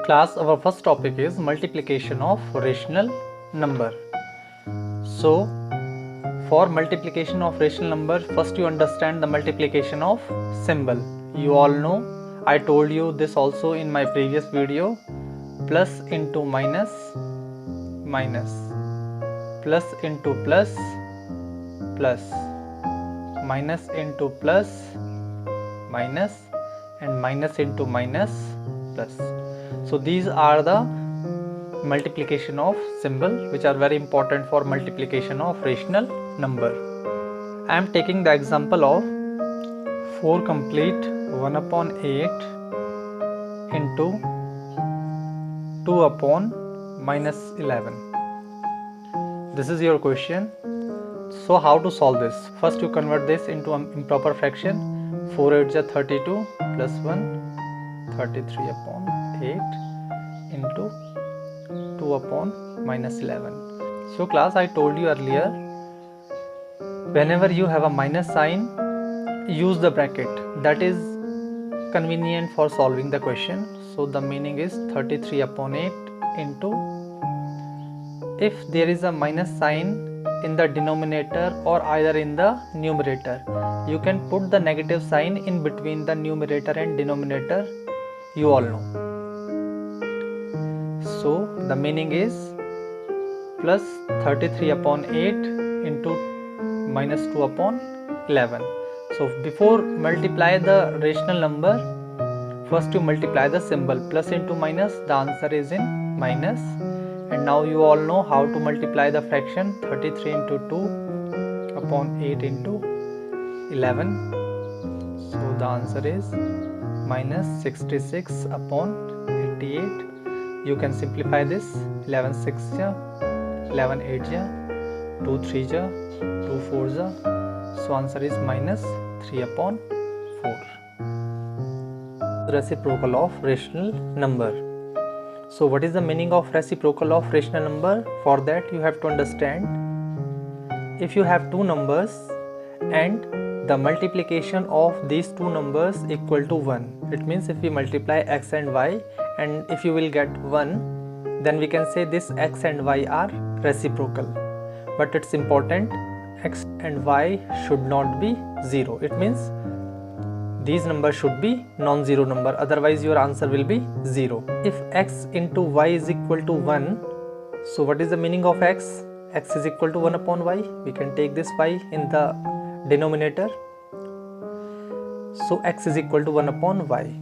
Class, our first topic is multiplication of rational number. So for multiplication of rational number, first you understand the multiplication of symbol. You all know, I told you this also in my previous video. Plus into minus, minus, plus into plus, plus, minus into plus, minus, and minus into minus, plus. So these are the multiplication of symbol which are very important for multiplication of rational number. I am taking the example of 4 complete 1 upon 8 into 2 upon minus 11. This is your question. So how to solve this? First you convert this into an improper fraction. 4 8 is 32 plus 1, 33 upon 8 into 2 upon minus 11. So class, I told you earlier, whenever you have a minus sign, use the bracket. That is convenient for solving the question. So the meaning is 33 upon 8 into, if there is a minus sign in the denominator or either in the numerator, you can put the negative sign in between the numerator and denominator. You all know. So the meaning is plus 33 upon 8 into minus 2 upon 11. So before multiply the rational number, first you multiply the symbol. Plus into minus, the answer is in minus. And now you all know how to multiply the fraction. 33 into 2 upon 8 into 11. So the answer is minus 66 upon 88. You can simplify this. 11 6 ja, 11 8 ja, 2 3 ja, 2 4 ja. So answer is minus 3 upon 4. Reciprocal of rational number. So what is the meaning of reciprocal of rational number? For that you have to understand, if you have two numbers and the multiplication of these two numbers equal to 1, it means if we multiply x and y, and if you will get 1, then we can say this x and y are reciprocal. But it's important, x and y should not be 0. It means these numbers should be non-zero number, otherwise your answer will be 0. If x into y is equal to 1, so what is the meaning of x? X is equal to 1 upon y. We can take this y in the denominator. So x is equal to 1 upon y.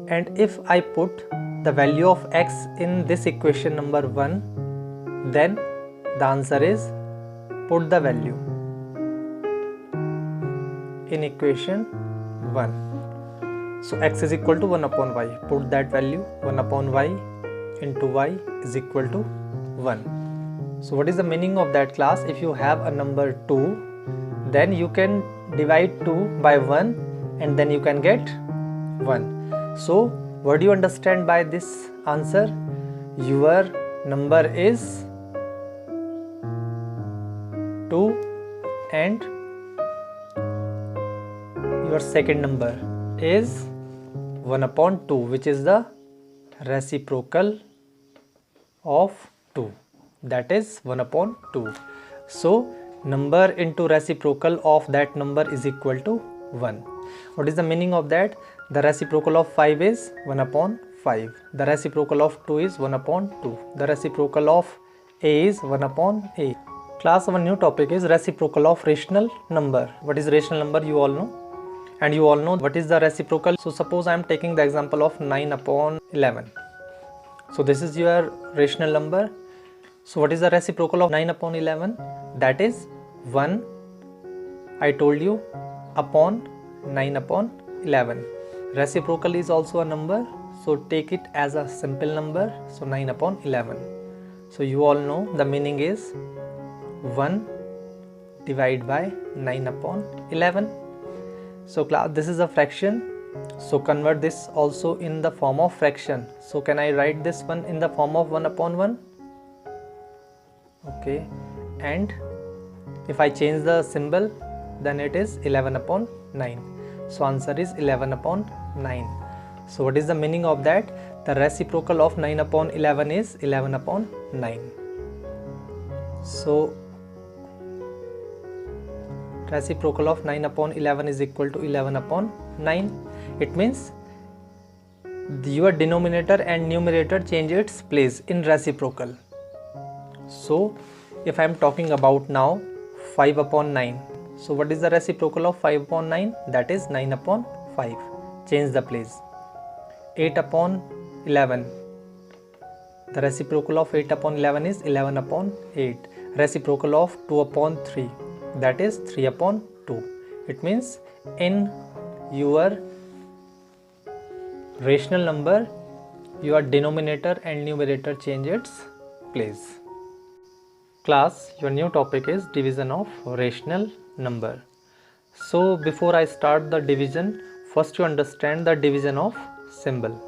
And if I put the value of x in this equation number 1, then the answer is, put the value in equation 1. So x is equal to 1 upon y. Put that value, 1 upon y into y is equal to 1. So what is the meaning of that, class? If you have a number 2, then you can divide 2 by 1 and then you can get 1. So what do you understand by this answer? Your number is 2 and your second number is 1 upon 2, which is the reciprocal of 2. That is 1 upon 2. So number into reciprocal of that number is equal to 1. What is the meaning of that? The reciprocal of 5 is 1 upon 5. The reciprocal of 2 is 1 upon 2. The reciprocal of a is 1 upon a. Class, our new topic is reciprocal of rational number. What is rational number? You all know. And you all know what is the reciprocal. So suppose I am taking the example of 9 upon 11. So this is your rational number. So what is the reciprocal of 9 upon 11? That is 1, I told you, upon 9 upon 11. Reciprocal is also a number, so take it as a simple number. So 9 upon 11. So you all know the meaning is 1 divided by 9 upon 11. So class, this is a fraction. So convert this also in the form of fraction. So can I write this one in the form of 1 upon 1? Okay. And if I change the symbol, then it is 11 upon 9. So answer is 11 upon 9. So what is the meaning of that? The reciprocal of 9 upon 11 is 11 upon 9. So reciprocal of 9 upon 11 is equal to 11 upon 9. It means your denominator and numerator change its place in reciprocal. So if I am talking about now 5 upon 9, so what is the reciprocal of 5 upon 9? That is 9 upon 5. Change the place. 8 upon 11. The reciprocal of 8 upon 11 is 11 upon 8. Reciprocal of 2 upon 3. That is 3 upon 2. It means in your rational number, your denominator and numerator change its place. Class, your new topic is division of rational number. So before I start the division, first you understand the division of symbol.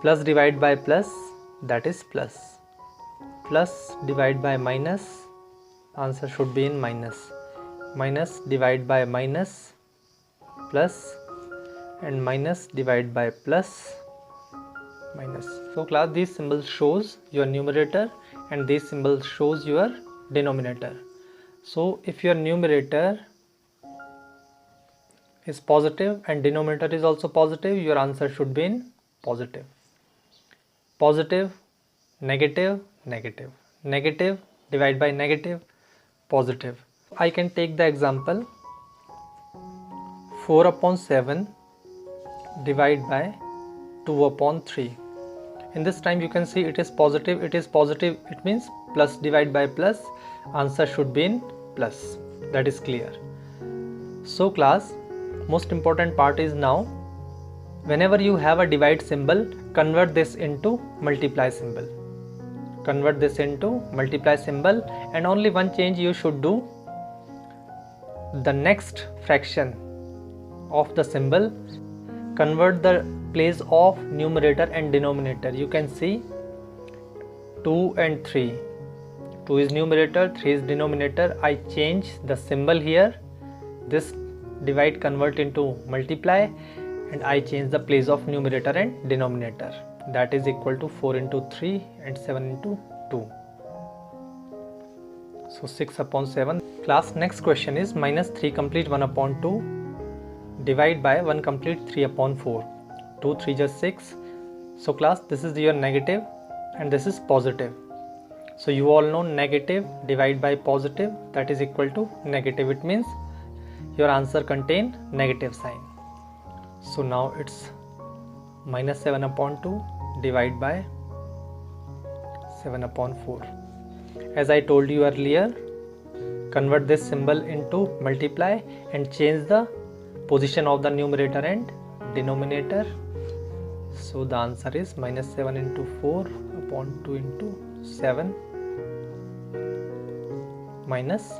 Plus divide by plus, that is plus. Plus divide by minus, answer should be in minus. Minus divide by minus, plus, and minus divide by plus, minus. So class, these symbols shows your numerator and these symbols shows your denominator. So if your numerator is positive and denominator is also positive, your answer should be in positive. Positive, negative, negative. Negative divide by negative, positive. I can take the example 4 upon 7 divide by 2 upon 3. In this time you can see it is positive, it means plus divide by plus, answer should be in plus. That is clear. So class, most important part is now, whenever you have a divide symbol, convert this into multiply symbol. Convert this into multiply symbol, and only one change you should do. The next fraction of the symbol, convert the place of numerator and denominator. You can see 2 and 3. 2 is numerator, 3 is denominator. I change the symbol here. This divide convert into multiply, and I change the place of numerator and denominator. That is equal to 4 into 3 and 7 into 2. So 6 upon 7. Class, next question is minus 3 complete 1 upon 2. Divide by 1 complete 3 upon 4. 2 3 just 6. So class, this is your negative and this is positive. So you all know negative divide by positive, that is equal to negative. It means your answer contain negative sign. So now it's minus 7 upon 2 divide by 7 upon 4. As I told you earlier, convert this symbol into multiply and change the position of the numerator and denominator. So the answer is minus 7 into 4 upon 2 into 7 minus